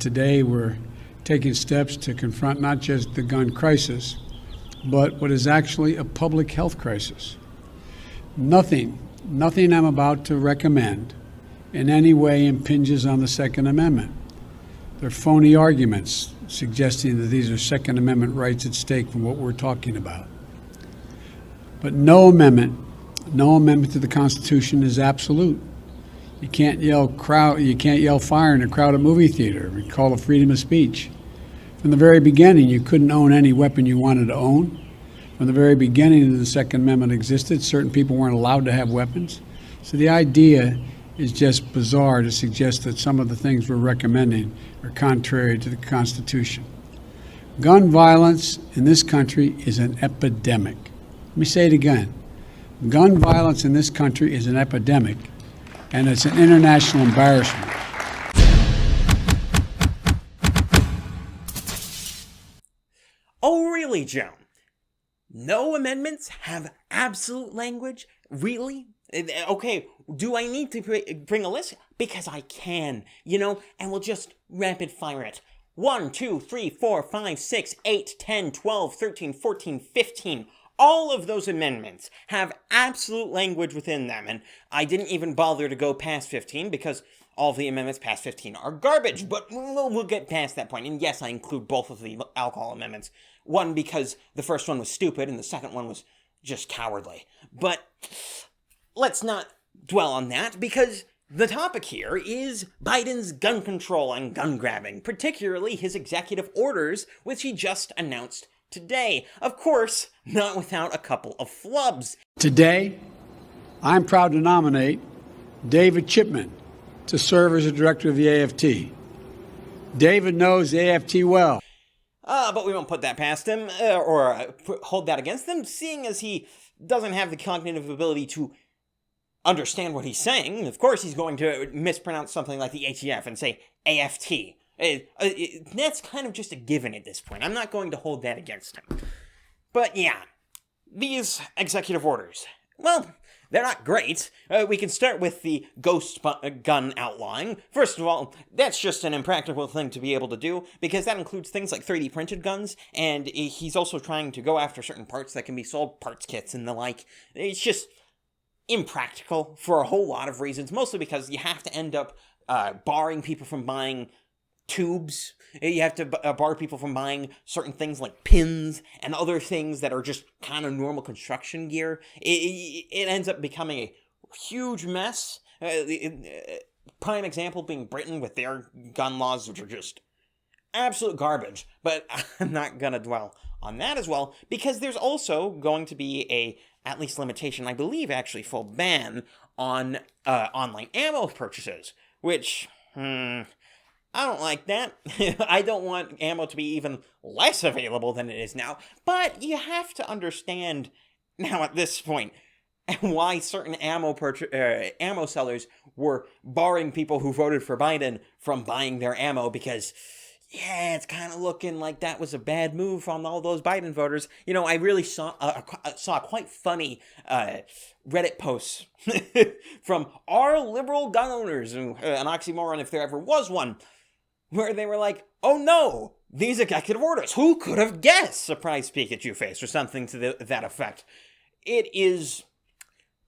Today we're taking steps to confront not just the gun crisis, but what is actually a public health crisis. Nothing I'm about to recommend in any way impinges on the Second Amendment. They're phony arguments suggesting that these are Second Amendment rights at stake from what we're talking about. But no amendment to the Constitution is absolute. You can't yell fire in a crowded movie theater and call it freedom of speech. From the very beginning, you couldn't own any weapon you wanted to own. From the very beginning the Second Amendment existed, certain people weren't allowed to have weapons. So the idea is just bizarre to suggest that some of the things we're recommending are contrary to the Constitution. Gun violence in this country is an epidemic. Let me say it again. Gun violence in this country is an epidemic, and it's an international embarrassment. Oh, really, Joe? No amendments have absolute language? Really? Okay, do I need to bring a list? Because I can, and we'll just rapid fire it. 1, 2, 3, 4, 5, 6, 8, 10, 12, 13, 14, 15. All of those amendments have absolute language within them, and I didn't even bother to go past 15 because all of the amendments past 15 are garbage, but we'll get past that point. And yes, I include both of the alcohol amendments. One, because the first one was stupid, and the second one was just cowardly. But let's not dwell on that, because the topic here is Biden's gun control and gun grabbing, particularly his executive orders, which he just announced today. Of course, not without a couple of flubs. Today, I'm proud to nominate David Chipman to serve as the director of the AFT. David knows the AFT well. But we won't put that past him, or hold that against him, seeing as he doesn't have the cognitive ability to understand what he's saying. Of course he's going to mispronounce something like the ATF and say AFT. That's kind of just a given at this point. I'm not going to hold that against him. But yeah, these executive orders, well, they're not great. We can start with the ghost gun outlawing. First of all, that's just an impractical thing to be able to do, because that includes things like 3D printed guns, and he's also trying to go after certain parts that can be sold, parts kits and the like. It's just impractical for a whole lot of reasons, mostly because you have to end up barring people from buying tubes. You have to bar people from buying certain things like pins and other things that are just kind of normal construction gear. It ends up becoming a huge mess. Prime example being Britain with their gun laws, which are just absolute garbage. But I'm not going to dwell on that as well, because there's also going to be a, at least limitation, I believe actually full ban on online ammo purchases, which, I don't like that. I don't want ammo to be even less available than it is now. But you have to understand now at this point why certain ammo sellers were barring people who voted for Biden from buying their ammo, because yeah, it's kind of looking like that was a bad move from all those Biden voters. I really saw quite funny Reddit posts from our liberal gun owners, an oxymoron if there ever was one, where they were like, oh no, these executive orders, who could have guessed? Surprise Pikachu face, or something to that effect. It is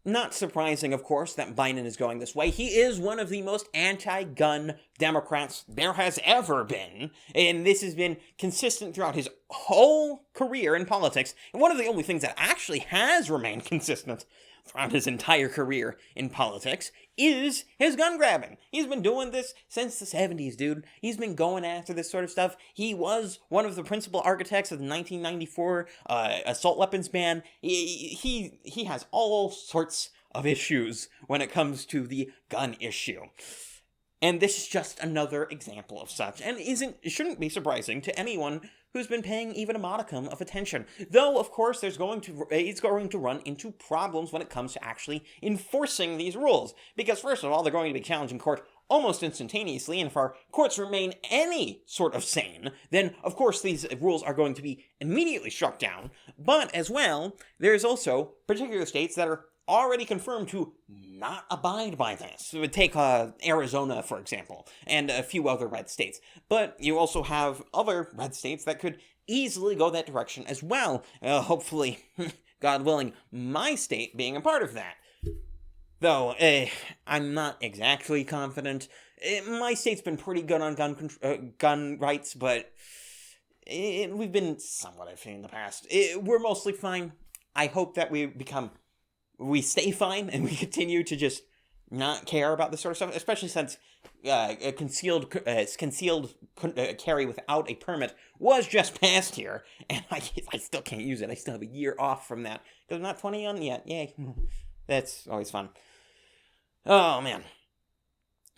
not surprising, of course, that Biden is going this way. He is one of the most anti-gun Democrats there has ever been, and this has been consistent throughout his whole career in politics, and one of the only things that actually has remained consistent throughout his entire career in politics is his gun grabbing. He's been doing this since the 70s, dude. He's been going after this sort of stuff. He was one of the principal architects of the 1994 assault weapons ban. He has all sorts of issues when it comes to the gun issue. And this is just another example of such, and it shouldn't be surprising to anyone who's been paying even a modicum of attention. Though, of course, it's going to run into problems when it comes to actually enforcing these rules. Because, first of all, they're going to be challenged in court almost instantaneously, and if our courts remain any sort of sane, then, of course, these rules are going to be immediately struck down. But, as well, there's also particular states that are already confirmed to not abide by this. So take Arizona, for example, and a few other red states. But you also have other red states that could easily go that direction as well. Hopefully, God willing, my state being a part of that. Though, I'm not exactly confident. My state's been pretty good on gun rights, but we've been somewhat iffy in the past. We're mostly fine. I hope that we stay fine and we continue to just not care about this sort of stuff, especially since concealed carry without a permit was just passed here, and I still can't use it. I still have a year off from that because I'm not 20 on yet. Yay. That's always fun. Oh, man.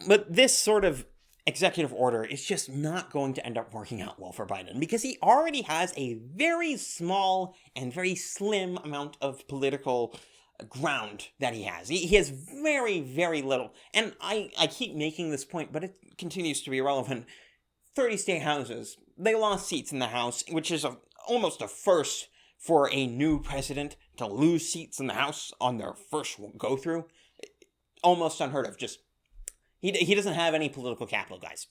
But this sort of executive order is just not going to end up working out well for Biden because he already has a very small and very slim amount of political ground that he has. He has very, very little. And I keep making this point, but it continues to be irrelevant. 30 state houses. They lost seats in the House, which is almost a first for a new president to lose seats in the House on their first go-through. Almost unheard of. Just he doesn't have any political capital, guys.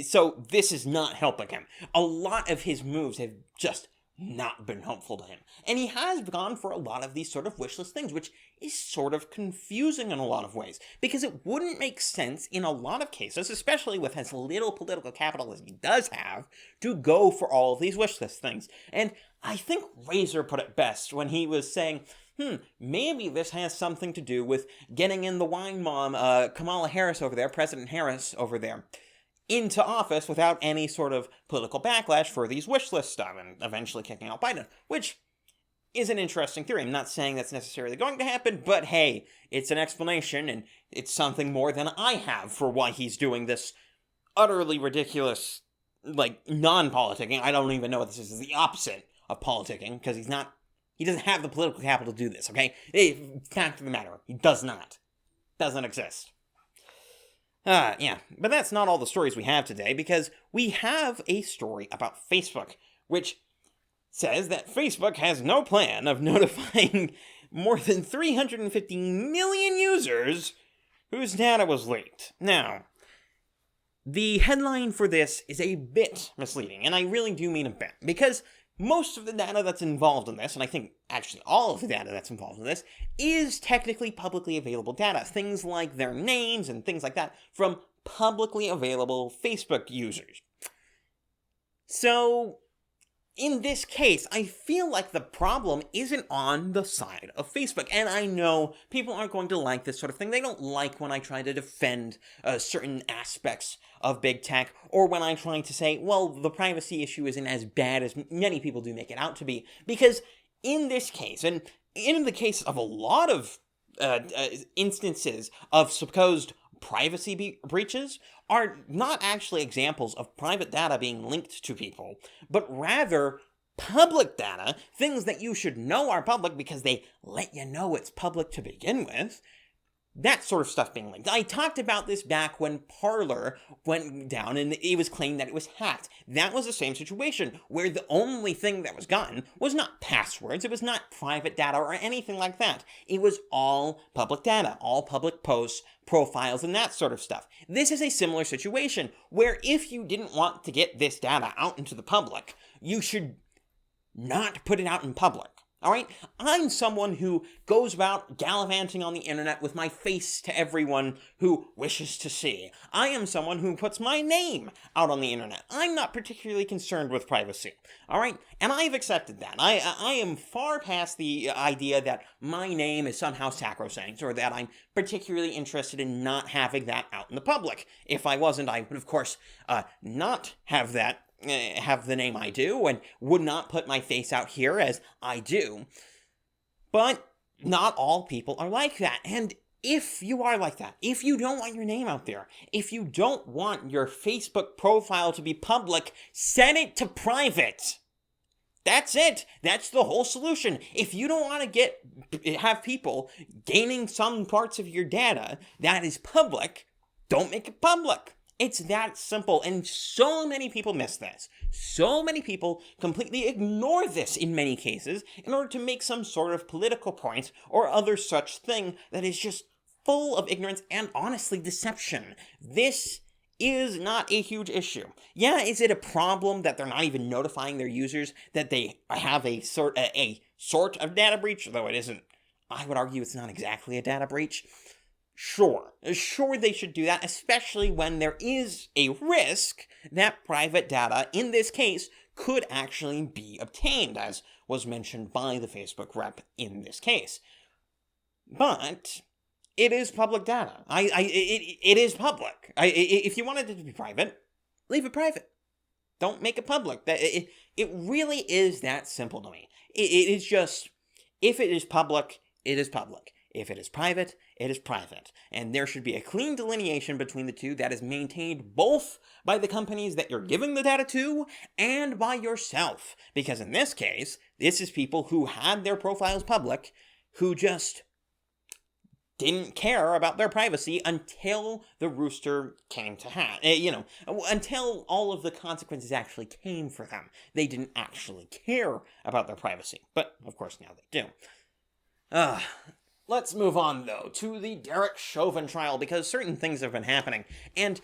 So this is not helping him. A lot of his moves have just not been helpful to him. And he has gone for a lot of these sort of wishless things, which is sort of confusing in a lot of ways. Because it wouldn't make sense in a lot of cases, especially with as little political capital as he does have, to go for all of these wishless things. And I think Razor put it best when he was saying, maybe this has something to do with getting in the wine mom, Kamala Harris over there, President Harris over there, into office without any sort of political backlash for these wish list stuff and eventually kicking out Biden, which is an interesting theory. I'm not saying that's necessarily going to happen, but hey, it's an explanation and it's something more than I have for why he's doing this utterly ridiculous, non-politicking. I don't even know what this is. It's the opposite of politicking because he doesn't have the political capital to do this, okay? Fact of the matter, he does not. Doesn't exist. Yeah, but that's not all the stories we have today, because we have a story about Facebook, which says that Facebook has no plan of notifying more than 350 million users whose data was leaked. Now, the headline for this is a bit misleading, and I really do mean a bit, because most of the data that's involved in this, and I think actually all of the data that's involved in this, is technically publicly available data. Things like their names and things like that from publicly available Facebook users. So, in this case, I feel like the problem isn't on the side of Facebook. And I know people aren't going to like this sort of thing. They don't like when I try to defend certain aspects of big tech, or when I try to say, well, the privacy issue isn't as bad as many people do make it out to be. Because in this case, and in the case of a lot of instances of supposed privacy breaches, are not actually examples of private data being linked to people, but rather public data, things that you should know are public because they let you know it's public to begin with. That sort of stuff being linked. I talked about this back when Parler went down and it was claimed that it was hacked. That was the same situation where the only thing that was gotten was not passwords, it was not private data or anything like that. It was all public data, all public posts, profiles, and that sort of stuff. This is a similar situation where if you didn't want to get this data out into the public, you should not put it out in public. Alright? I'm someone who goes about gallivanting on the internet with my face to everyone who wishes to see. I am someone who puts my name out on the internet. I'm not particularly concerned with privacy. Alright? And I've accepted that. I am far past the idea that my name is somehow sacrosanct, or that I'm particularly interested in not having that out in the public. If I wasn't, I would of course not have that. Have the name I do, and would not put my face out here as I do. But not all people are like that. And if you are like that, if you don't want your name out there, if you don't want your Facebook profile to be public, set it to private. That's it. That's the whole solution. If you don't want to have people gaining some parts of your data that is public, don't make it public. It's that simple, and so many people miss this. So many people completely ignore this in many cases in order to make some sort of political point or other such thing that is just full of ignorance and honestly deception. This is not a huge issue. Yeah, is it a problem that they're not even notifying their users that they have a sort of data breach, though it isn't. I would argue it's not exactly a data breach. Sure they should do that, especially when there is a risk that private data, in this case, could actually be obtained, as was mentioned by the Facebook rep in this case. But it is public data. It is public. If you wanted it to be private, leave it private. Don't make it public. It really is that simple to me. It is just, if it is public, it is public. If it is private, it is private. And there should be a clean delineation between the two that is maintained both by the companies that you're giving the data to and by yourself. Because in this case, this is people who had their profiles public who just didn't care about their privacy until the rooster came to until all of the consequences actually came for them. They didn't actually care about their privacy. But, of course, now they do. Let's move on, though, to the Derek Chauvin trial, because certain things have been happening, and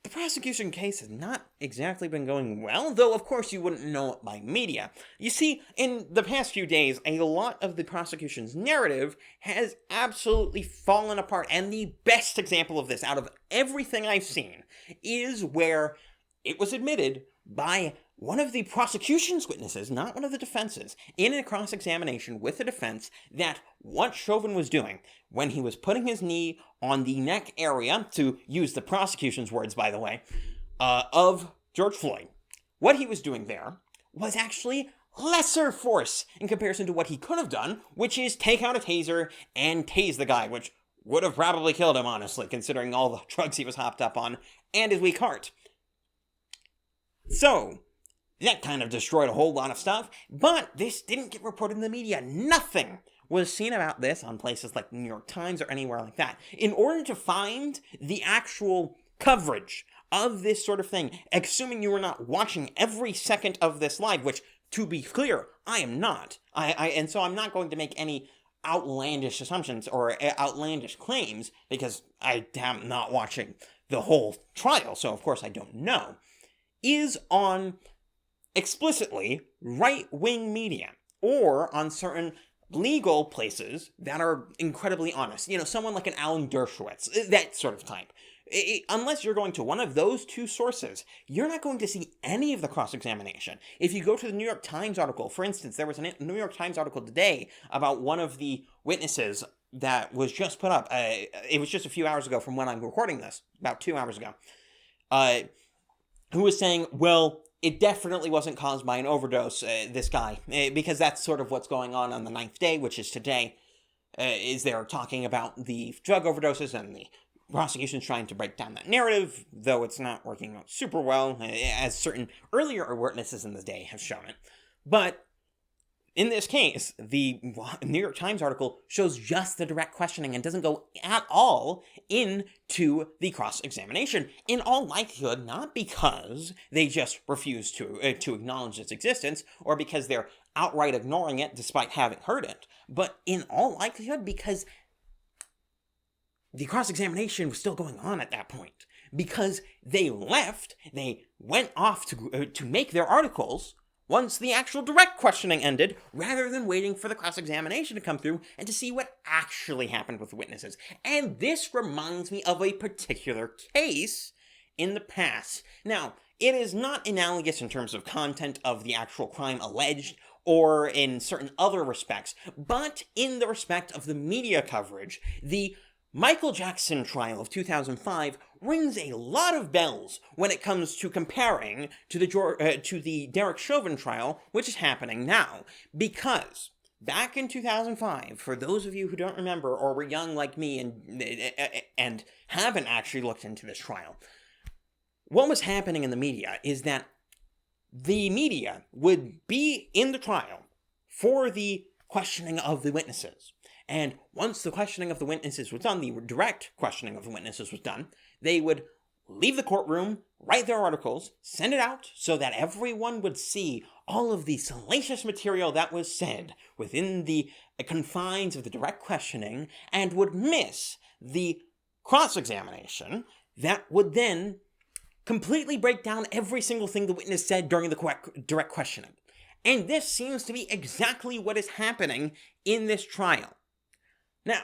the prosecution case has not exactly been going well, though, of course, you wouldn't know it by media. You see, in the past few days, a lot of the prosecution's narrative has absolutely fallen apart, and the best example of this, out of everything I've seen, is where it was admitted by one of the prosecution's witnesses, not one of the defense's, in a cross-examination with the defense, that what Chauvin was doing when he was putting his knee on the neck area, to use the prosecution's words, by the way, of George Floyd, what he was doing there was actually lesser force in comparison to what he could have done, which is take out a taser and tase the guy, which would have probably killed him, honestly, considering all the drugs he was hopped up on, and his weak heart. So, that kind of destroyed a whole lot of stuff, but this didn't get reported in the media. Nothing was seen about this on places like the New York Times or anywhere like that. In order to find the actual coverage of this sort of thing, assuming you were not watching every second of this live, which, to be clear, I am not. And so I'm not going to make any outlandish assumptions or outlandish claims, because I am not watching the whole trial, so of course I don't know, is on explicitly right-wing media, or on certain legal places that are incredibly honest. Someone like an Alan Dershowitz, that sort of type. Unless you're going to one of those two sources, you're not going to see any of the cross-examination. If you go to the New York Times article, for instance, there was a New York Times article today about one of the witnesses that was just put up. It was just a few hours ago from when I'm recording this, about 2 hours ago, who was saying, well, it definitely wasn't caused by an overdose, this guy, because that's sort of what's going on the 9th day, which is today, is they're talking about the drug overdoses, and the prosecution's trying to break down that narrative, though it's not working out super well, as certain earlier witnesses in the day have shown it. But in this case, the New York Times article shows just the direct questioning and doesn't go at all into the cross-examination. In all likelihood, not because they just refuse to acknowledge its existence, or because they're outright ignoring it despite having heard it, but in all likelihood because the cross-examination was still going on at that point. Because they went off to make their articles once the actual direct questioning ended, rather than waiting for the cross-examination to come through and to see what actually happened with the witnesses. And this reminds me of a particular case in the past. Now, it is not analogous in terms of content of the actual crime alleged, or in certain other respects, but in the respect of the media coverage, the Michael Jackson trial of 2005 rings a lot of bells when it comes to comparing to the Derek Chauvin trial, which is happening now. Because back in 2005, for those of you who don't remember or were young like me and haven't actually looked into this trial, what was happening in the media is that the media would be in the trial for the questioning of the witnesses. And once the questioning of the witnesses was done, the direct questioning of the witnesses was done, they would leave the courtroom, write their articles, send it out so that everyone would see all of the salacious material that was said within the confines of the direct questioning, and would miss the cross-examination that would then completely break down every single thing the witness said during the direct questioning. And this seems to be exactly what is happening in this trial. Now,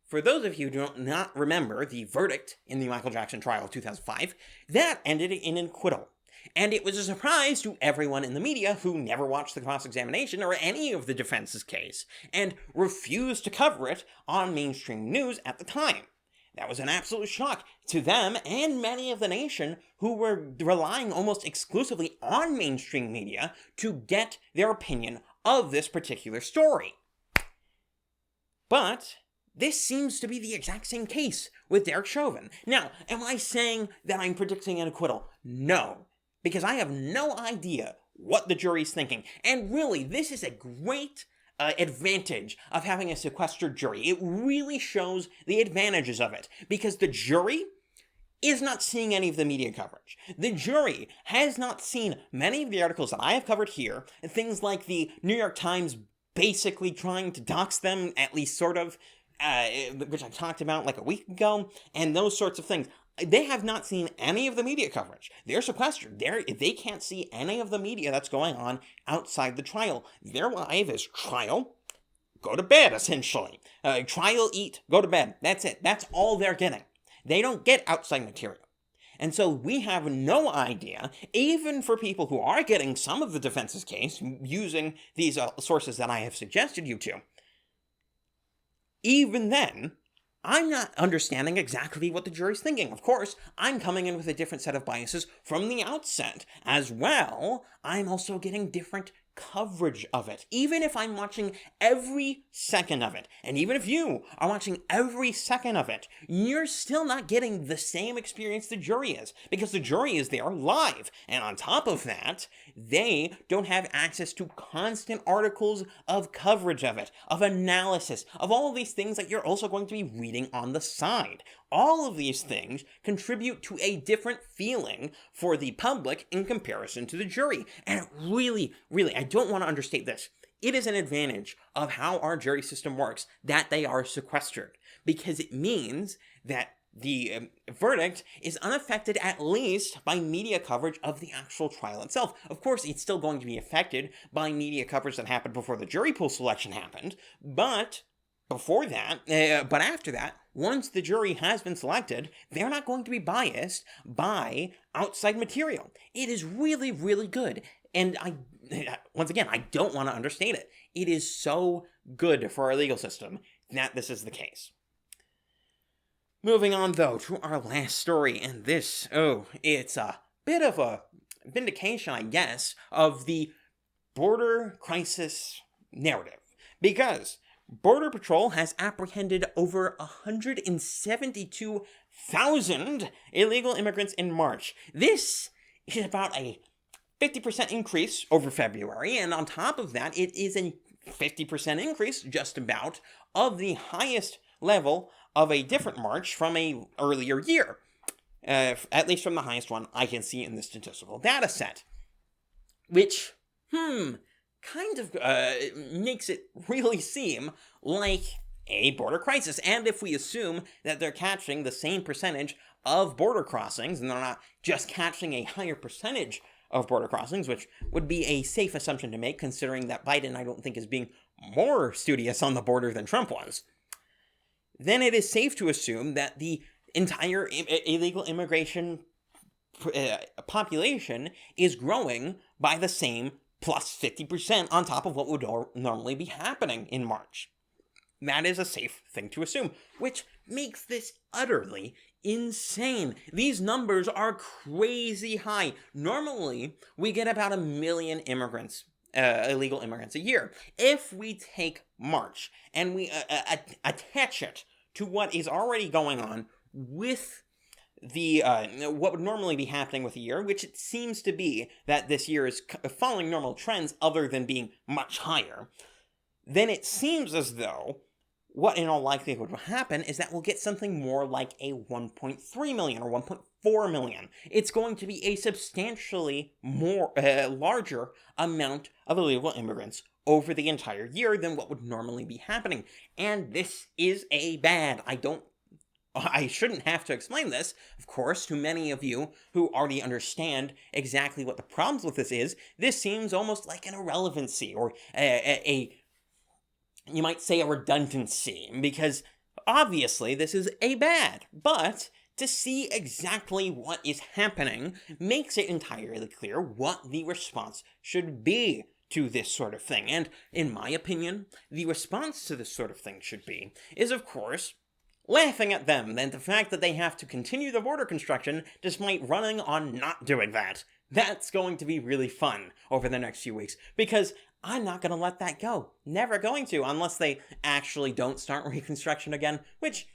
for those of you who do not remember the verdict in the Michael Jackson trial of 2005, that ended in an acquittal. And it was a surprise to everyone in the media who never watched the cross-examination or any of the defense's case, and refused to cover it on mainstream news at the time. That was an absolute shock to them and many of the nation who were relying almost exclusively on mainstream media to get their opinion of this particular story. But this seems to be the exact same case with Derek Chauvin. Now, am I saying that I'm predicting an acquittal? No, because I have no idea what the jury's thinking. And really, this is a great advantage of having a sequestered jury. It really shows the advantages of it, because the jury is not seeing any of the media coverage. The jury has not seen many of the articles that I have covered here, things like the New York Times basically trying to dox them, at least sort of, which I talked about like a week ago, and those sorts of things. They have not seen any of the media coverage. They're sequestered. They can't see any of the media that's going on outside the trial. Their life is trial, go to bed, essentially. Trial, eat, go to bed. That's it. That's all they're getting. They don't get outside material. And so we have no idea, even for people who are getting some of the defense's case using these sources that I have suggested you to, even then, I'm not understanding exactly what the jury's thinking. Of course, I'm coming in with a different set of biases from the outset. As well, I'm also getting different coverage of it. Even if I'm watching every second of it, and even if you are watching every second of it, you're still not getting the same experience the jury is, because the jury is there live. And on top of that, they don't have access to constant articles of coverage of it, of analysis, of all of these things that you're also going to be reading on the side. All of these things contribute to a different feeling for the public in comparison to the jury. And it really, I don't want to understate this. It is an advantage of how our jury system works that they are sequestered, because it means that the verdict is unaffected, at least by media coverage of the actual trial itself. Of course, it's still going to be affected by media coverage that happened before the jury pool selection happened, but before that, but after that, once the jury has been selected, they're not going to be biased by outside material. It is really, good. And once again, I don't want to understate it. It is so good for our legal system that this is the case. Moving on, though, to our last story, and this, it's a bit of a vindication, I guess, of the border crisis narrative. Because Border Patrol has apprehended over 172,000 illegal immigrants in March. This is about a 50% increase over February, and on top of that, it is a 50% increase, just about, of the highest level of a different March from a earlier year. At least from the highest one I can see in the statistical data set. Which, kind of makes it really seem like a border crisis. And if we assume that they're catching the same percentage of border crossings, and they're not just catching a higher percentage of border crossings, which would be a safe assumption to make, considering that Biden, I don't think, is being more studious on the border than Trump was, then it is safe to assume that the entire illegal immigration population is growing by the same plus 50% on top of what would normally be happening in March. That is a safe thing to assume, which makes this utterly insane. These numbers are crazy high. Normally, we get about 1 million immigrants, illegal immigrants a year. If we take March and we attach it to what is already going on with the what would normally be happening with a year, which it seems to be that this year is following normal trends other than being much higher, then it seems as though what in all likelihood will happen is that we'll get something more like a 1.3 million or 1.4 4 million. It's going to be a substantially more larger amount of illegal immigrants over the entire year than what would normally be happening. And this is bad. I shouldn't have to explain this, of course, to many of you who already understand exactly what the problems with this is. This seems almost like an irrelevancy, or you might say a redundancy, because obviously this is bad, but to see exactly what is happening makes it entirely clear what the response should be to this sort of thing. And in my opinion, the response to this sort of thing is, of course, laughing at them and the fact that they have to continue the border construction despite running on not doing that. That's going to be really fun over the next few weeks, because I'm not going to let that go. Never going to, unless they actually don't start reconstruction again, which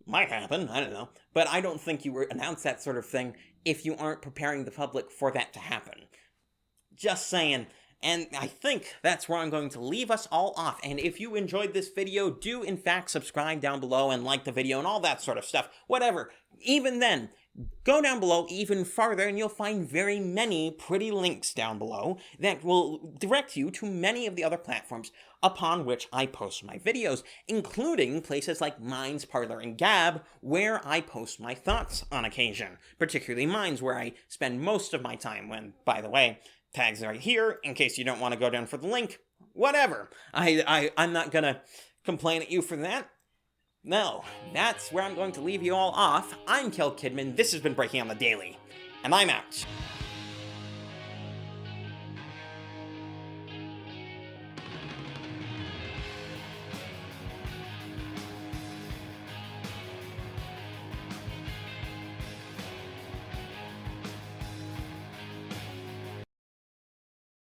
might happen, I don't know. But I don't think you announce that sort of thing if you aren't preparing the public for that to happen. Just saying. And I think that's where I'm going to leave us all off. And if you enjoyed this video, do in fact subscribe down below and like the video and all that sort of stuff. Whatever. Even then, go down below even farther and you'll find very many pretty links down below that will direct you to many of the other platforms upon which I post my videos, including places like Minds, Parler, and Gab, where I post my thoughts on occasion. Particularly Minds, where I spend most of my time when, by the way, tags are right here, in case you don't want to go down for the link. Whatever. I'm not gonna complain at you for that. No, that's where I'm going to leave you all off. I'm KelKidman, this has been Breaking on the Daily, and I'm out.